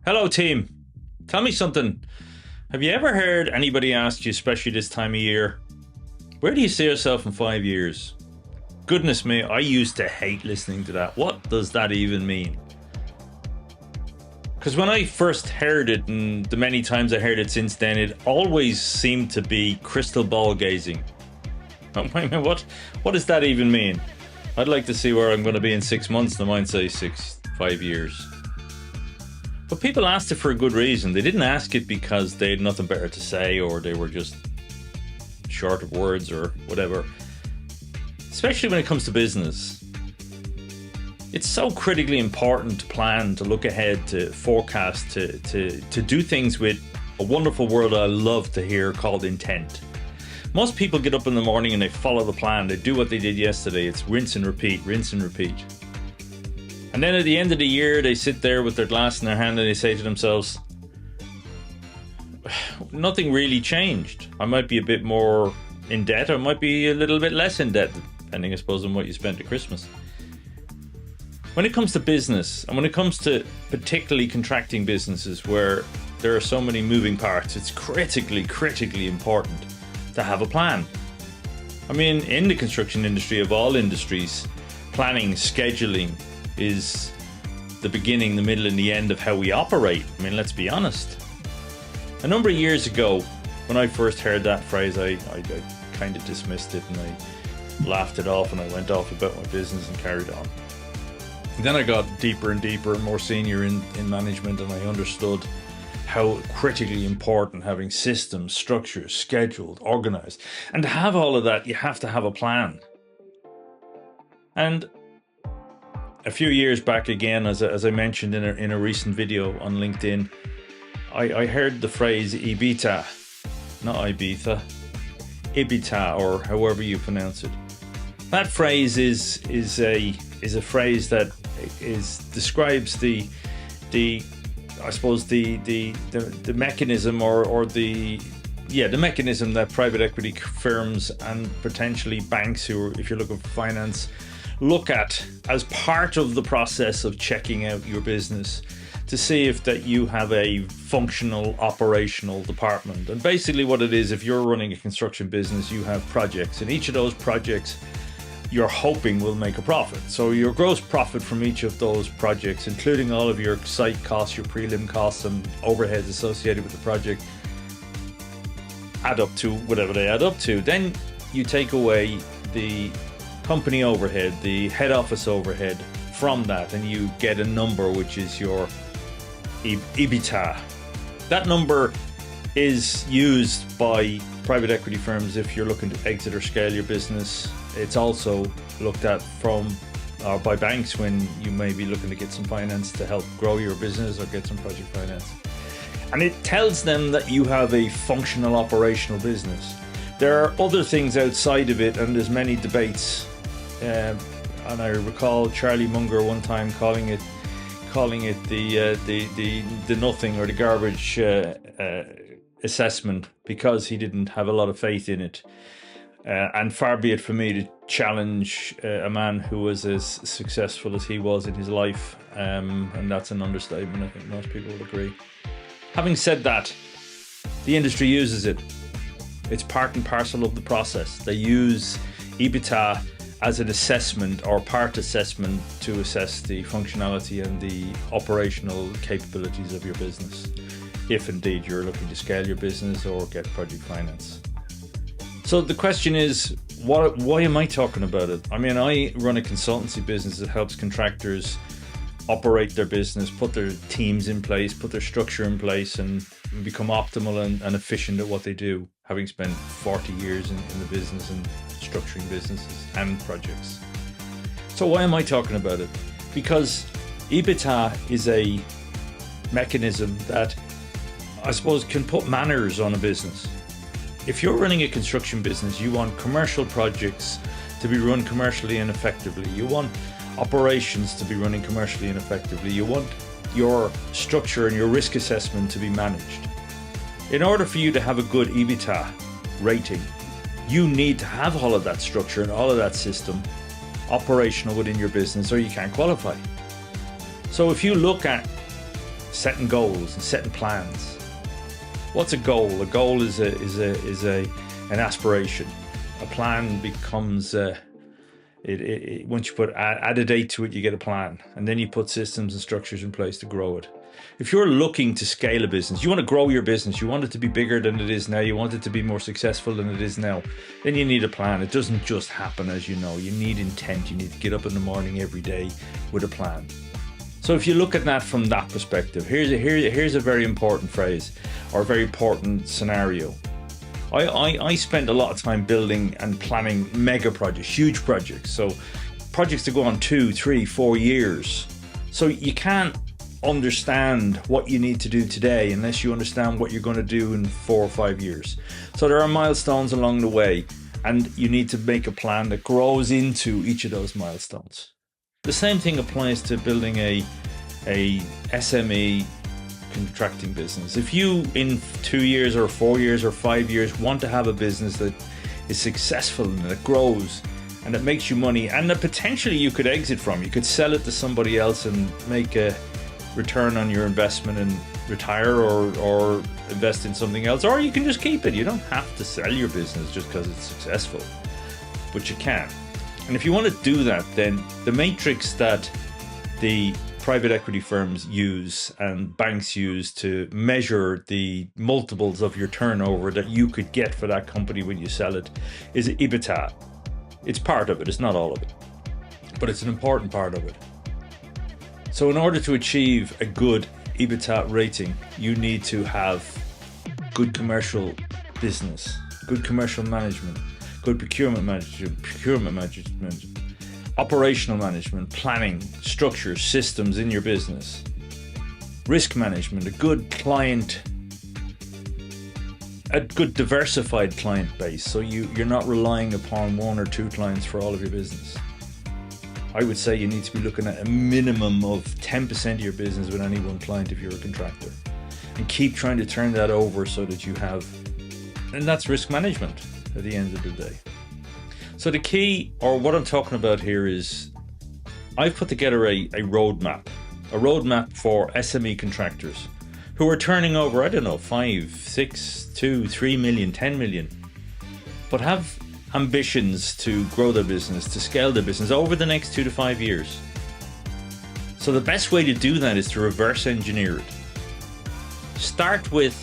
Hello, team. Tell me something. Have you ever heard anybody ask you, especially this time of year, where do you see yourself in 5 years? Goodness me, I used to hate listening to that. What does that even mean? Because when I first heard it, and the many times I heard it since then, it always seemed to be crystal ball gazing. Wait a minute, what does that even mean? I'd like to see where I'm going to be in 6 months, and I might say 5 years. But people asked it for a good reason. They didn't ask it because they had nothing better to say, or they were just short of words or whatever. Especially when it comes to business. It's so critically important to plan, to look ahead, to forecast, to do things with a wonderful word I love to hear called intent. Most people get up in the morning and they follow the plan. They do what they did yesterday. It's rinse and repeat, rinse and repeat. And then at the end of the year, they sit there with their glass in their hand and they say to themselves, nothing really changed. I might be a bit more in debt, or I might be a little bit less in debt, depending, I suppose, on what you spent at Christmas. When it comes to business, and when it comes to particularly contracting businesses where there are so many moving parts, it's critically important to have a plan. I mean, in the construction industry, of all industries, planning, scheduling is the beginning, the middle, and the end of how we operate. I mean, let's be honest. A number of years ago, when I first heard that phrase, I kind of dismissed it and I laughed it off and I went off about my business and carried on. Then I got deeper and deeper and more senior in management, and I understood how critically important having systems, structures, scheduled, organized. And to have all of that, you have to have a plan. And a few years back again, as I mentioned in a recent video on LinkedIn, I heard the phrase EBITDA, not Ibiza, EBITDA, or however you pronounce it. That phrase is a phrase that describes the I suppose the mechanism or the mechanism that private equity firms and potentially banks, who, if you're looking for finance, look at as part of the process of checking out your business to see if that you have a functional operational department. And basically what it is, if you're running a construction business, you have projects, and each of those projects you're hoping will make a profit. So your gross profit from each of those projects, including all of your site costs, your prelim costs and overheads associated with the project, add up to whatever they add up to. Then you take away the company overhead, the head office overhead from that, and you get a number which is your EBITDA. That number is used by private equity firms if you're looking to exit or scale your business. It's also looked at by banks when you may be looking to get some finance to help grow your business or get some project finance. And it tells them that you have a functional operational business. There are other things outside of it, and there's many debates. And I recall Charlie Munger one time calling it the nothing or the garbage assessment, because he didn't have a lot of faith in it. And far be it for me to challenge a man who was as successful as he was in his life, and that's an understatement. I think most people would agree. Having said that, the industry uses it. It's part and parcel of the process. They use EBITDA as an assessment or part assessment to assess the functionality and the operational capabilities of your business, if indeed you're looking to scale your business or get project finance. So the question is, why am I talking about it? I mean, I run a consultancy business that helps contractors operate their business, put their teams in place, put their structure in place, and become optimal and efficient at what they do, having spent 40 years in the business and structuring businesses and projects. So why am I talking about it? Because EBITDA is a mechanism that I suppose can put manners on a business. If you're running a construction business, you want commercial projects to be run commercially and effectively. You want operations to be running commercially and effectively. You want your structure and your risk assessment to be managed. In order for you to have a good EBITDA rating, you need to have all of that structure and all of that system operational within your business, or you can't qualify. So if you look at setting goals and setting plans. What's a goal? A goal is an aspiration. A plan becomes once you add a date to it, you get a plan, and then you put systems and structures in place to grow it. If you're looking to scale a business, you want to grow your business, you want it to be bigger than it is now, you want it to be more successful than it is now, then you need a plan. It doesn't just happen, as you know. You need intent. You need to get up in the morning every day with a plan. So if you look at that from that perspective, here's a very important phrase, or a very important scenario. I spent a lot of time building and planning mega projects, huge projects. So projects that go on 2, 3, 4 years. So you can't understand what you need to do today unless you understand what you're going to do in 4 or 5 years. So there are milestones along the way, and you need to make a plan that grows into each of those milestones. The same thing applies to building a SME contracting business. If you in 2 years or 4 years or 5 years want to have a business that is successful and that grows and that makes you money and that potentially you could exit from, you could sell it to somebody else and make a return on your investment and retire or invest in something else, or you can just keep it. You don't have to sell your business just because it's successful, but you can. And if you want to do that, then the matrix that the private equity firms use and banks use to measure the multiples of your turnover that you could get for that company when you sell it is EBITDA. It's part of it, it's not all of it, but it's an important part of it. So in order to achieve a good EBITDA rating, you need to have good commercial business, good commercial management, good procurement management, operational management, planning, structure, systems in your business, risk management, a good diversified client base, so you're not relying upon 1 or 2 clients for all of your business. I would say you need to be looking at a minimum of 10% of your business with any one client if you're a contractor, and keep trying to turn that over so that you have, and that's risk management at the end of the day. So the key, or what I'm talking about here, is I've put together a roadmap for SME contractors who are turning over, I don't know, 5, 6, 2, 3 million, 10 million, but have ambitions to grow their business, to scale their business over the next 2 to 5 years. So the best way to do that is to reverse engineer it. Start with,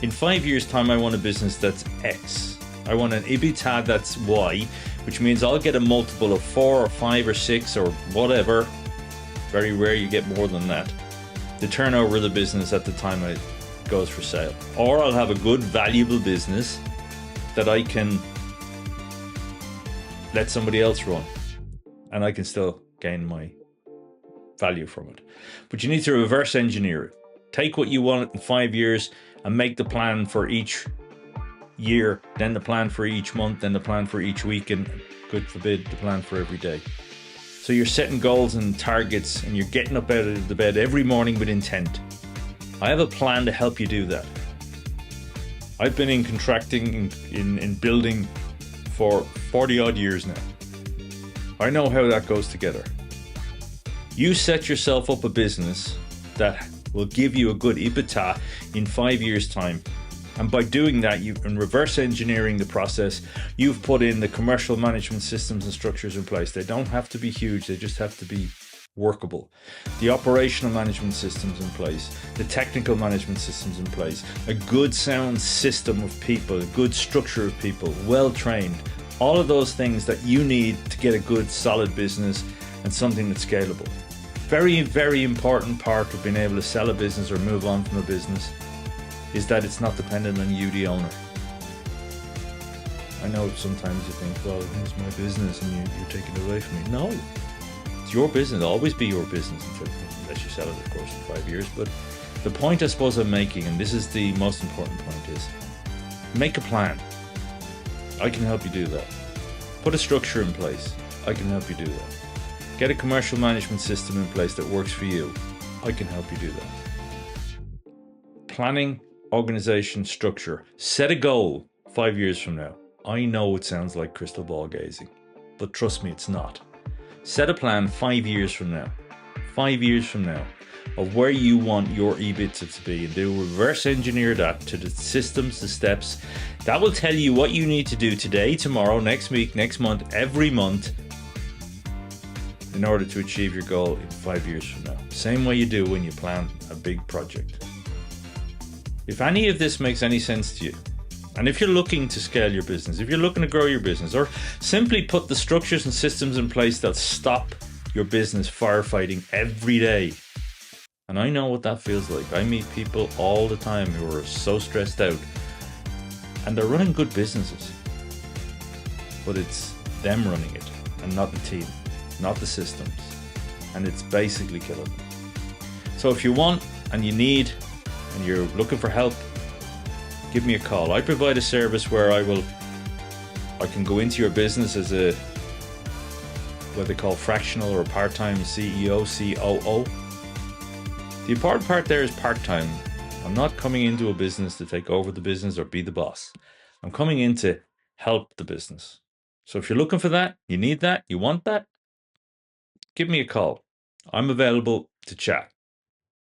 in 5 years' time, I want a business that's X. I want an EBITDA that's Y, which means I'll get a multiple of 4 or 5 or 6 or whatever. Very rare you get more than that. The turnover of the business at the time it goes for sale. Or I'll have a good, valuable business that I can let somebody else run, and I can still gain my value from it. But you need to reverse engineer it. Take what you want in 5 years and make the plan for each year, then the plan for each month, then the plan for each week, and God forbid, the plan for every day. So you're setting goals and targets, and you're getting up out of the bed every morning with intent. I have a plan to help you do that. I've been in contracting, in building for 40 odd years now. I know how that goes together. You set yourself up a business that will give you a good EBITDA in 5 years' time. And by doing that, in reverse engineering the process, you've put in the commercial management systems and structures in place. They don't have to be huge, they just have to be workable. The operational management systems in place, the technical management systems in place, a good sound system of people, a good structure of people, well trained, all of those things that you need to get a good solid business and something that's scalable. Very, very important part of being able to sell a business or move on from a business is that it's not dependent on you, the owner. I know sometimes you think, well, it's my business and you're taking it away from me. No, it's your business. It'll always be your business unless you sell it, of course, in 5 years. But the point I suppose I'm making, and this is the most important point, is make a plan. I can help you do that. Put a structure in place. I can help you do that. Get a commercial management system in place that works for you. I can help you do that. Planning, organization, structure. Set a goal 5 years from now. I know it sounds like crystal ball gazing, but trust me, it's not. Set a plan 5 years from now. 5 years from now. of where you want your EBITDA to be, and do reverse engineer that to the systems, the steps. That will tell you what you need to do today, tomorrow, next week, next month, every month, in order to achieve your goal in 5 years from now. Same way you do when you plan a big project. If any of this makes any sense to you, and if you're looking to scale your business, if you're looking to grow your business, or simply put the structures and systems in place that stop your business firefighting every day. And I know what that feels like. I meet people all the time who are so stressed out, and they're running good businesses, but it's them running it and not the team, not the systems, and it's basically killing them. So if you want and you need and you're looking for help, give me a call. I provide a service where I can go into your business as a what they call fractional or part-time CEO, COO. The important part there is part-time. I'm not coming into a business to take over the business or be the boss. I'm coming in to help the business. So if you're looking for that, you need that, you want that, give me a call. I'm available to chat.